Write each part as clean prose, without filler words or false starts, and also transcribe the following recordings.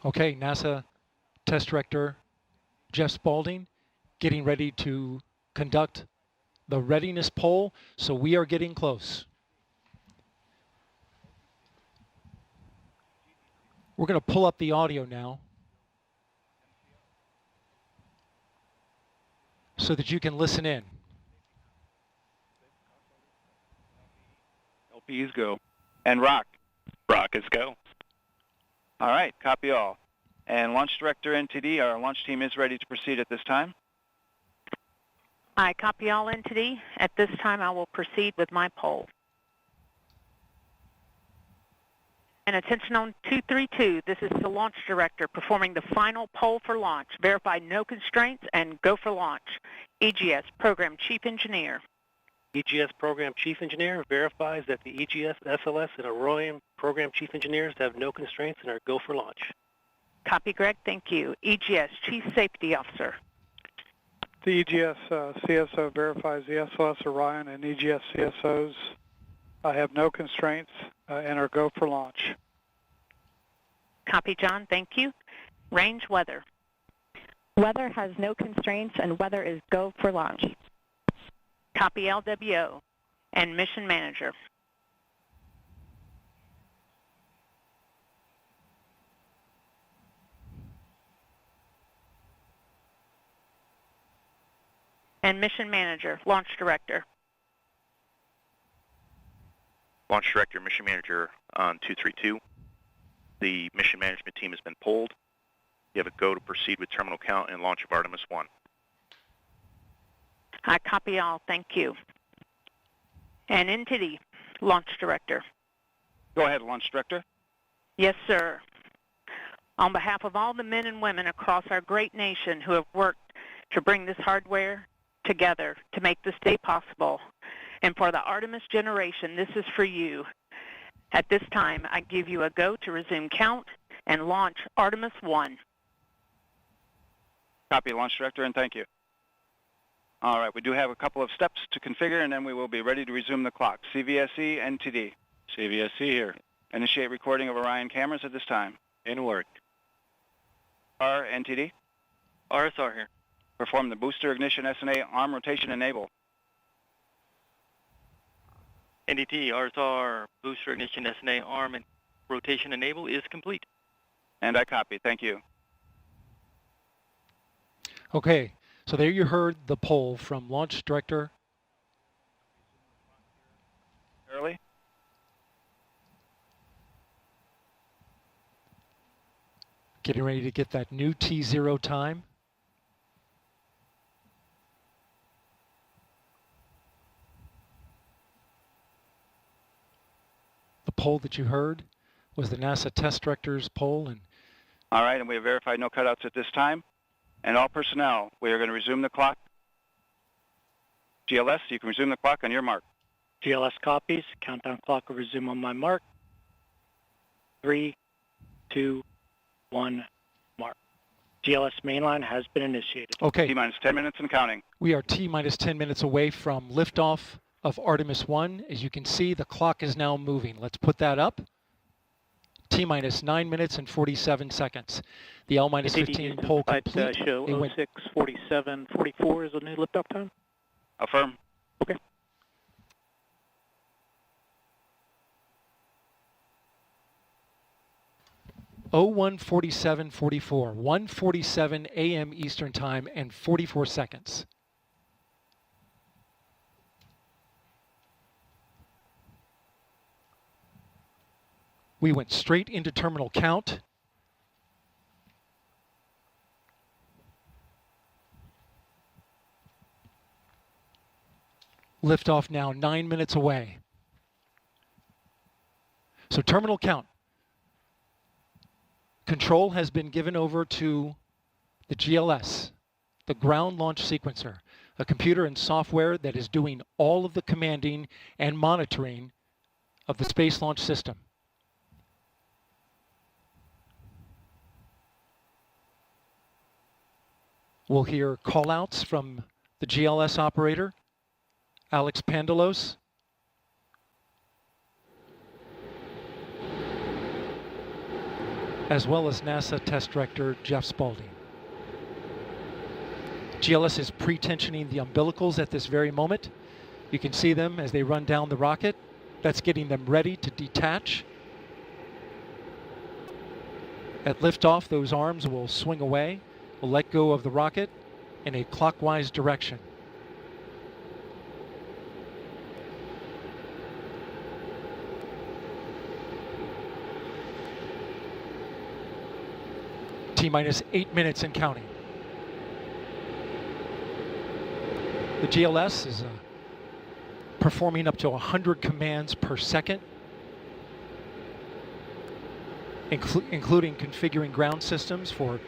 Okay, NASA Test Director Jeff Spaulding getting ready to conduct the readiness poll, so we are getting close. We're going to pull up the audio now so that you can listen in. LPs go. And rock. Rockets go. All right, copy all. And Launch Director NTD, our launch team is ready to proceed at this time. I copy all NTD. At this time, I will proceed with my poll. And attention on 232, this is the Launch Director performing the final poll for launch. Verify no constraints and go for launch. EGS Program Chief Engineer. EGS Program Chief Engineer verifies that the EGS, SLS, and Orion Program Chief Engineers have no constraints and are go for launch. Copy, Greg. Thank you. EGS Chief Safety Officer. The EGS CSO verifies the SLS, Orion, and EGS CSOs have no constraints and are go for launch. Copy, John. Thank you. Range weather. Weather has no constraints and weather is go for launch. Copy, LWO. And Mission Manager. And Mission Manager, Launch Director. Launch Director, Mission Manager on 232. The mission management team has been polled. You have a go to proceed with terminal count and launch of Artemis I. I copy all. Thank you. And NTD, Launch Director. Go ahead, Launch Director. Yes, sir. On behalf of all the men and women across our great nation who have worked to bring this hardware together to make this day possible, and for the Artemis generation, this is for you. At this time, I give you a go to resume count and launch Artemis I. Copy, Launch Director, and thank you. All right, we do have a couple of steps to configure, and then we will be ready to resume the clock. CVSE, NTD. CVSE here. Initiate recording of Orion cameras at this time. In work. R, NTD. RSR here. Perform the booster ignition SNA arm rotation enable. NDT, RSR, booster ignition SNA arm and rotation enable is complete. And I copy. Thank you. Okay, so there you heard the poll from Launch Director. Early. Getting ready to get that new T0 time. The poll that you heard was the NASA Test Director's poll. And all right, and we have verified no cutouts at this time. And all personnel, we are going to resume the clock. GLS, you can resume the clock on your mark. GLS copies. Countdown clock will resume on my mark. 3, 2, 1, mark. GLS mainline has been initiated. okay, T-minus 10 minutes and counting. we are T-minus 10 minutes away from liftoff of Artemis I. As you can see, the clock is now moving. Let's put that up. T-minus 9 minutes and 47 seconds. The L-minus 15 poll complete. Show It went 06:47:44 is the new liftoff time. Affirm. Okay. Oh 01:47:44, 1:47 a.m. Eastern Time and 44 seconds. We went straight into terminal count. Liftoff now 9 minutes away. So terminal count. Control has been given over to the GLS, the ground launch sequencer, a computer and software that is doing all of the commanding and monitoring of the Space Launch System. We'll hear callouts from the GLS operator, Alex Pandalos. as well as NASA Test Director Jeff Spaulding. GLS is pre-tensioning the umbilicals at this very moment. You can see them as they run down the rocket. That's getting them ready to detach. At liftoff, those arms will swing away. We'll let go of the rocket in a clockwise direction. T-minus 8 minutes and counting. The GLS is performing up to 100 commands per second, including configuring ground systems for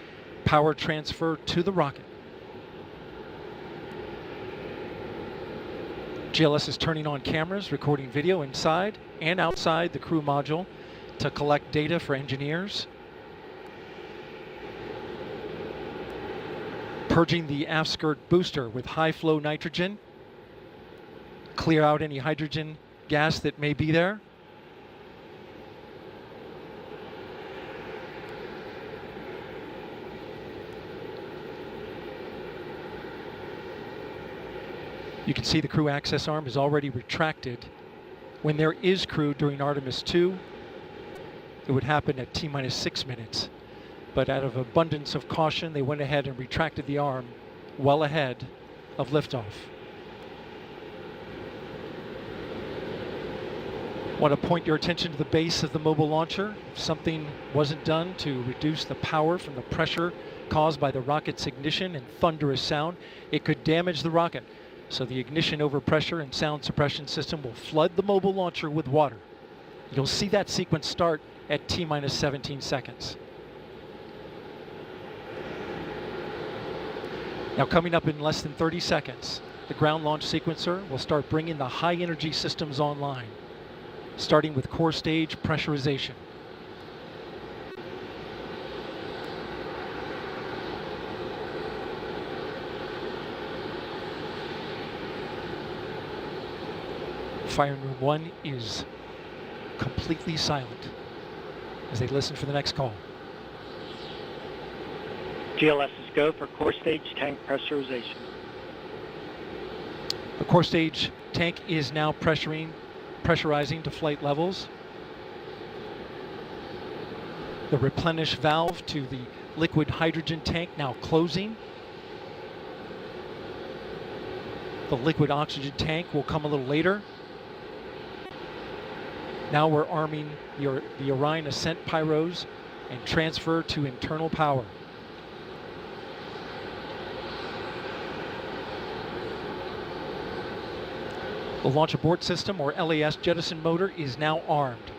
power transfer to the rocket. GLS is turning on cameras, recording video inside and outside the crew module to collect data for engineers. Purging the aft skirt booster with high flow nitrogen. Clear out any hydrogen gas that may be there. You can see the crew access arm is already retracted. When there is crew during Artemis II, it would happen at T-minus 6 minutes. But out of abundance of caution, they went ahead and retracted the arm well ahead of liftoff. Want to point your attention to the base of the mobile launcher. If something wasn't done to reduce the power from the pressure caused by the rocket's ignition and thunderous sound, it could damage the rocket. So the ignition overpressure and sound suppression system will flood the mobile launcher with water. You'll see that sequence start at T-minus 17 seconds. Now coming up in less than 30 seconds, the ground launch sequencer will start bringing the high energy systems online, starting with core stage pressurization. Firing room 1 is completely silent as they listen for the next call. GLS is go for core stage tank pressurization. The core stage tank is now pressurizing to flight levels. The replenish valve to the liquid hydrogen tank now closing. The liquid oxygen tank will come a little later. Now we're arming the Orion ascent pyros and transfer to internal power. The launch abort system, or LAS jettison motor, is now armed.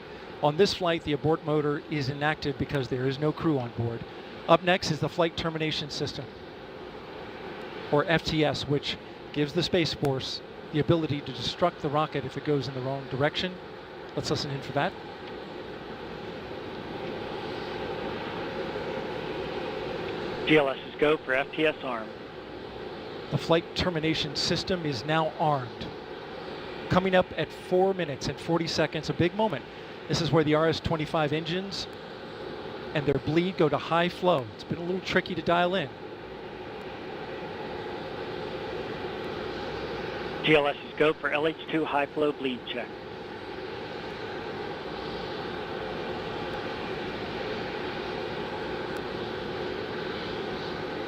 On this flight, the abort motor is inactive because there is no crew on board. Up next is the flight termination system, or FTS, which gives the Space Force the ability to destruct the rocket if it goes in the wrong direction. Let's listen in for that. GLS is go for FTS arm. The flight termination system is now armed. Coming up at 4 minutes and 40 seconds, a big moment. This is where the RS-25 engines and their bleed go to high flow. It's been a little tricky to dial in. GLS is go for LH2 high flow bleed check.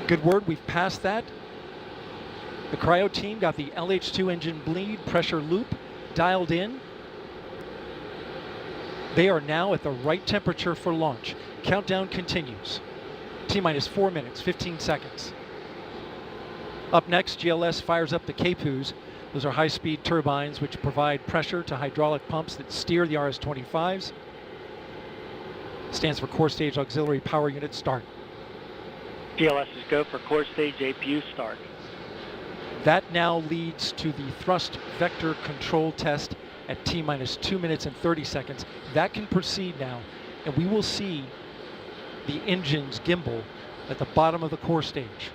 Good word, we've passed that. The cryo team got the LH2 engine bleed pressure loop dialed in. They are now at the right temperature for launch. Countdown continues. T-minus 4 minutes, 15 seconds. Up next, GLS fires up the KPUs. Those are high-speed turbines which provide pressure to hydraulic pumps that steer the RS-25s. Stands for Core Stage Auxiliary Power Unit Start. GLS is go for core stage APU start. That now leads to the thrust vector control test at T-minus 2 minutes and 30 seconds. That can proceed now, and we will see the engines gimbal at the bottom of the core stage.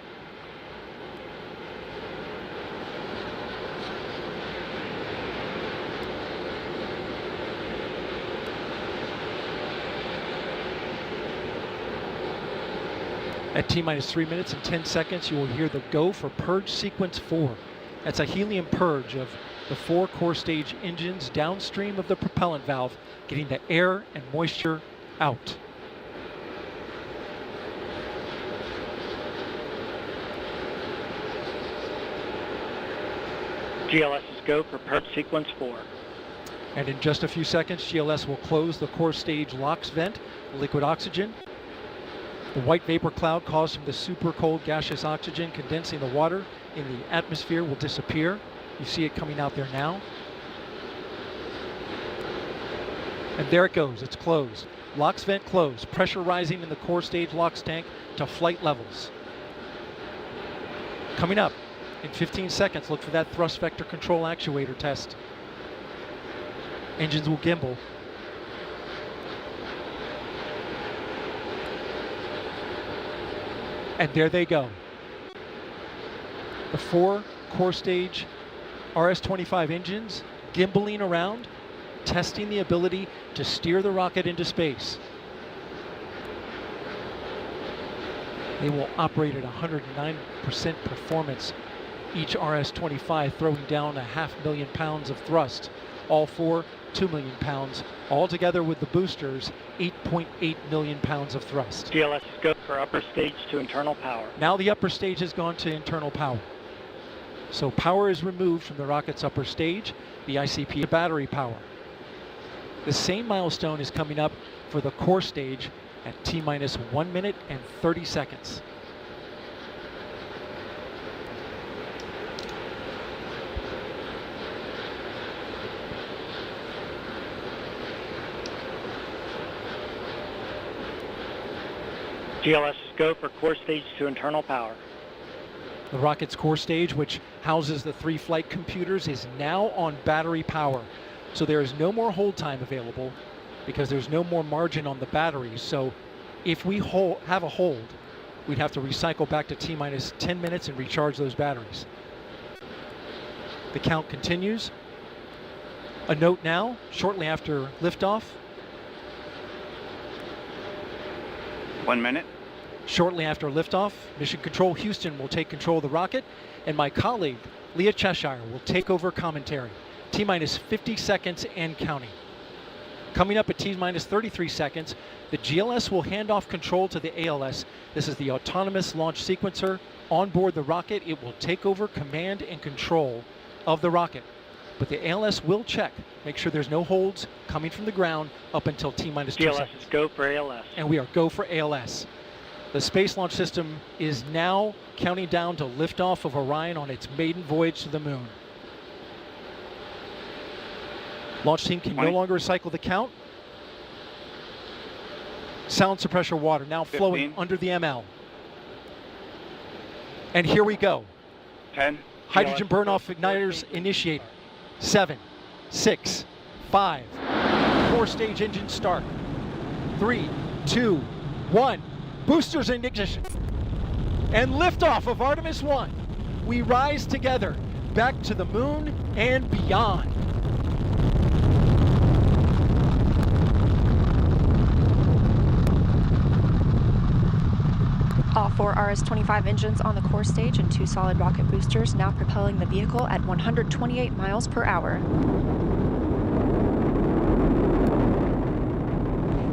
At T-minus 3 minutes and 10 seconds, you will hear the go for purge sequence 4. That's a helium purge of the 4 core stage engines downstream of the propellant valve, getting the air and moisture out. GLS is go for purge sequence 4. And in just a few seconds, GLS will close the core stage LOX vent, liquid oxygen. The white vapor cloud caused from the super cold gaseous oxygen condensing the water in the atmosphere will disappear. You see it coming out there now. And there it goes, it's closed. LOX vent closed, pressure rising in the core stage LOX tank to flight levels. Coming up in 15 seconds, look for that thrust vector control actuator test. Engines will gimbal. And there they go. The 4 core stage RS-25 engines gimbaling around, testing the ability to steer the rocket into space. They will operate at 109% performance. Each RS-25 throwing down 500,000 pounds of thrust. All 4, 2 million pounds. Altogether with the boosters, 8.8 million pounds of thrust. GLS is go for upper stage to internal power. Now the upper stage has gone to internal power. So power is removed from the rocket's upper stage, the ICP battery power. The same milestone is coming up for the core stage at T-minus 1 minute and 30 seconds. GLS is go for core stage to internal power. The rocket's core stage, which houses the 3 flight computers, is now on battery power. So there is no more hold time available because there's no more margin on the batteries. So if we have a hold, we'd have to recycle back to T-minus 10 minutes and recharge those batteries. The count continues. A note now, shortly after liftoff. 1 minute. Shortly after liftoff, Mission Control Houston will take control of the rocket, and my colleague, Leah Cheshire, will take over commentary. T-minus 50 seconds and counting. Coming up at T-minus 33 seconds, the GLS will hand off control to the ALS. This is the autonomous launch sequencer. On board the rocket, it will take over command and control of the rocket. But the ALS will check, make sure there's no holds coming from the ground up until T-minus 2 seconds. GLS is go for ALS. And we are go for ALS. The Space Launch System is now counting down to liftoff of Orion on its maiden voyage to the moon. Launch team can no longer recycle the count. Sound suppressor water now flowing under the ML. And here we go. 10. Hydrogen burn-off igniters initiated. 7, 6, 5. Core stage engine start. 3, 2, 1. Boosters in ignition. And liftoff of Artemis I. We rise together back to the moon and beyond. All 4 RS-25 engines on the core stage and 2 solid rocket boosters now propelling the vehicle at 128 miles per hour.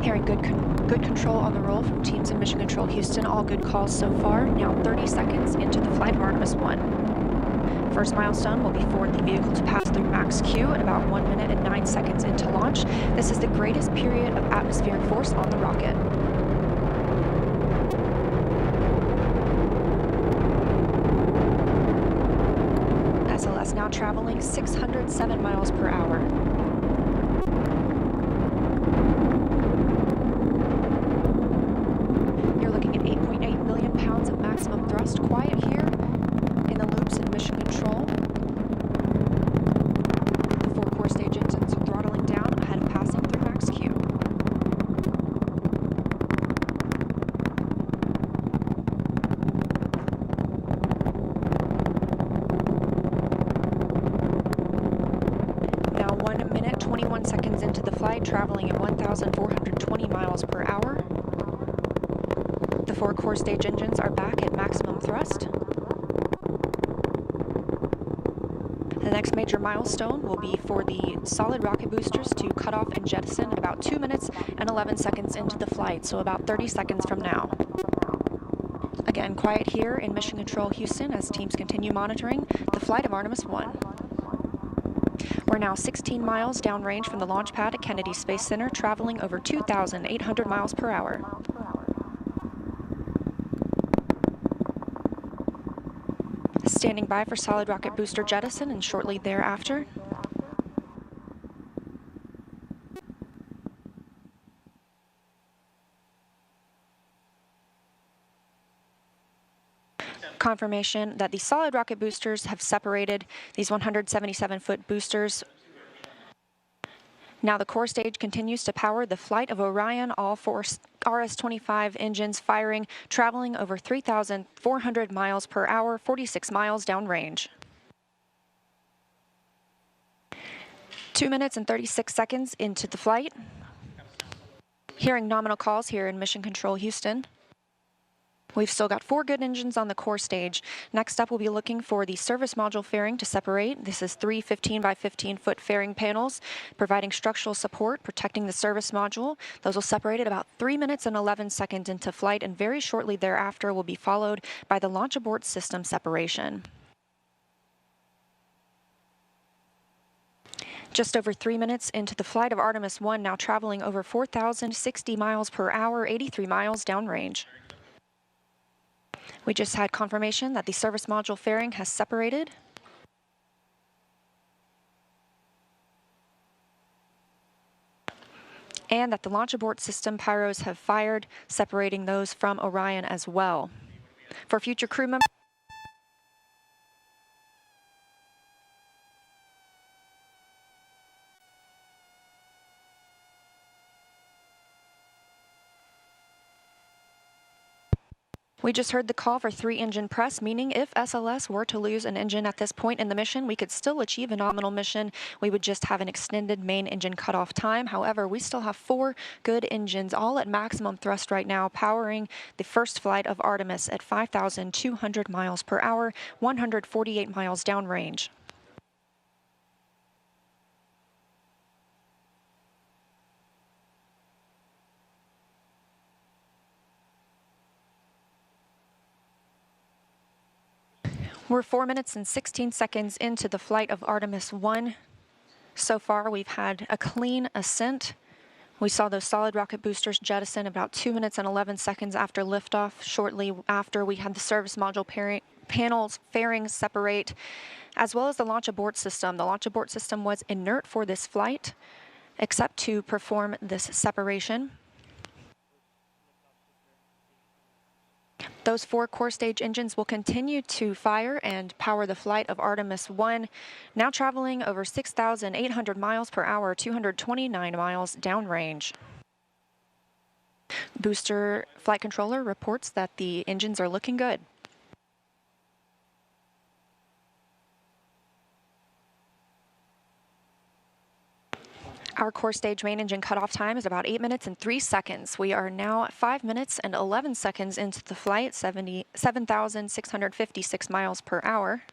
Hearing good control on the roll from teams in Mission Control Houston. All good calls so far. Now 30 seconds into the flight of Artemis I. First milestone will be for the vehicle to pass through max Q at about 1 minute and 9 seconds into launch. This is the greatest period of atmospheric force on the rocket. SLS now traveling 607 miles per hour. You're looking at 8.8 million pounds of maximum thrust. Quiet here in the loops in Mission Control. The 4 core stage engines are throttling down ahead of passing through max Q. Now 1 minute, 21 seconds into the flight, traveling at 1,420 miles per hour. The 4 core stage engines are back at maximum thrust. The next major milestone will be for the solid rocket boosters to cut off and jettison at about 2 minutes and 11 seconds into the flight, so about 30 seconds from now. Again, quiet here in Mission Control Houston as teams continue monitoring the flight of Artemis I. We're now 16 miles downrange from the launch pad at Kennedy Space Center, traveling over 2,800 miles per hour. Standing by for solid rocket booster jettison and shortly thereafter. Confirmation that the solid rocket boosters have separated, these 177-foot boosters. Now the core stage continues to power the flight of Orion, all 4 RS-25 engines firing, traveling over 3,400 miles per hour, 46 miles downrange. 2 minutes and 36 seconds into the flight. Hearing nominal calls here in Mission Control Houston. We've still got 4 good engines on the core stage. Next up, we'll be looking for the service module fairing to separate. This is 3 15 by 15 foot fairing panels, providing structural support, protecting the service module. Those will separate at about 3 minutes and 11 seconds into flight, and very shortly thereafter will be followed by the launch abort system separation. Just over 3 minutes into the flight of Artemis I, now traveling over 4,060 miles per hour, 83 miles downrange. We just had confirmation that the service module fairing has separated. And that the launch abort system pyros have fired, separating those from Orion as well. For future crew members, we just heard the call for 3 engine press, meaning if SLS were to lose an engine at this point in the mission, we could still achieve a nominal mission. We would just have an extended main engine cutoff time. However, we still have 4 good engines, all at maximum thrust right now, powering the first flight of Artemis at 5,200 miles per hour, 148 miles downrange. We're 4 minutes and 16 seconds into the flight of Artemis I. So far, we've had a clean ascent. We saw those solid rocket boosters jettison about 2 minutes and 11 seconds after liftoff. Shortly after, we had the service module panels fairing separate, as well as the launch abort system. The launch abort system was inert for this flight, except to perform this separation. Those 4 core stage engines will continue to fire and power the flight of Artemis I, now traveling over 6,800 miles per hour, 229 miles downrange. Booster flight controller reports that the engines are looking good. Our core stage main engine cutoff time is about 8 minutes and 3 seconds. We are now 5 minutes and 11 seconds into the flight, 7,656 miles per hour.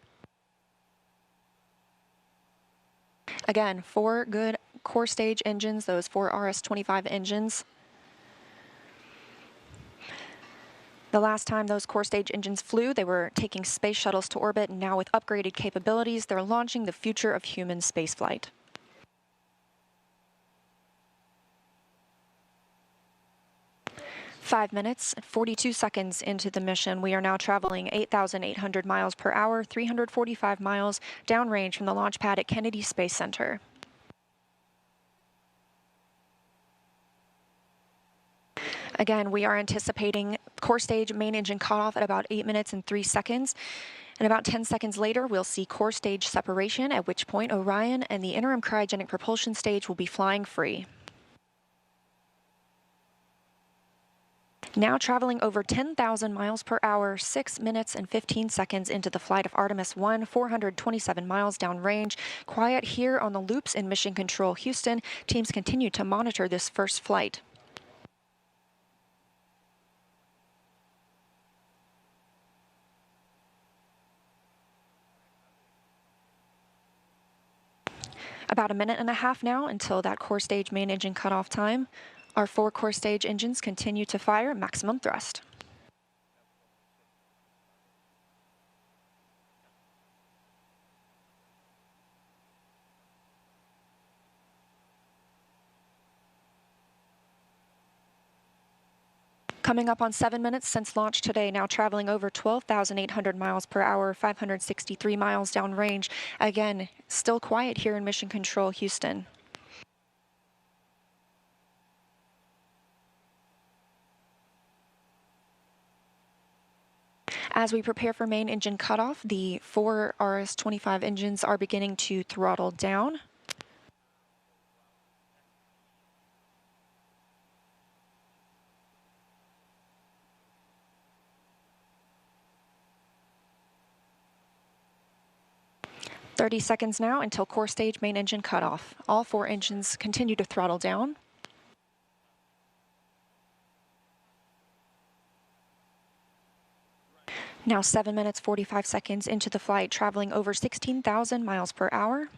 Again, 4 good core stage engines, those 4 RS-25 engines. The last time those core stage engines flew, they were taking space shuttles to orbit, and now with upgraded capabilities, they're launching the future of human spaceflight. Five minutes, 42 seconds into the mission. We are now traveling 8,800 miles per hour, 345 miles downrange from the launch pad at Kennedy Space Center. Again, we are anticipating core stage main engine cutoff at about 8 minutes and 3 seconds. And about 10 seconds later, we'll see core stage separation, at which point Orion and the interim cryogenic propulsion stage will be flying free. Now traveling over 10,000 miles per hour, 6 minutes and 15 seconds into the flight of Artemis I, 427 miles downrange. Quiet here on the loops in Mission Control Houston. Teams continue to monitor this first flight. About a minute and a half now until that core stage main engine cutoff time. Our 4 core stage engines continue to fire maximum thrust. Coming up on 7 minutes since launch today, now traveling over 12,800 miles per hour, 563 miles downrange. Again, still quiet here in Mission Control, Houston. As we prepare for main engine cutoff, the 4 RS-25 engines are beginning to throttle down. "30 seconds now until core stage main engine cutoff. All 4 engines continue to throttle down. Now 7 minutes 45 seconds into the flight, traveling over 16,000 miles per hour.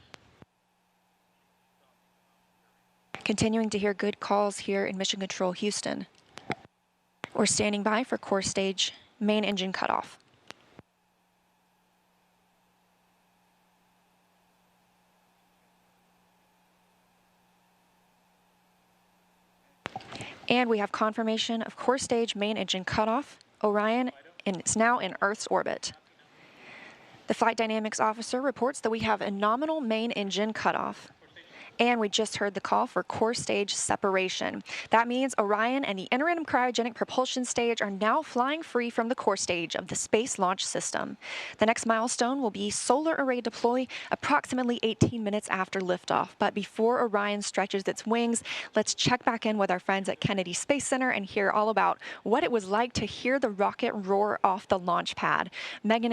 Continuing to hear good calls here in Mission Control, Houston. We're standing by for core stage main engine cutoff. And we have confirmation of core stage main engine cutoff. Orion is now in Earth's orbit. The flight dynamics officer reports that we have a nominal main engine cutoff. And we just heard the call for core stage separation. That means Orion and the interim cryogenic propulsion stage are now flying free from the core stage of the Space Launch System. The next milestone will be solar array deploy approximately 18 minutes after liftoff. But before Orion stretches its wings, let's check back in with our friends at Kennedy Space Center and hear all about what it was like to hear the rocket roar off the launch pad. Megan and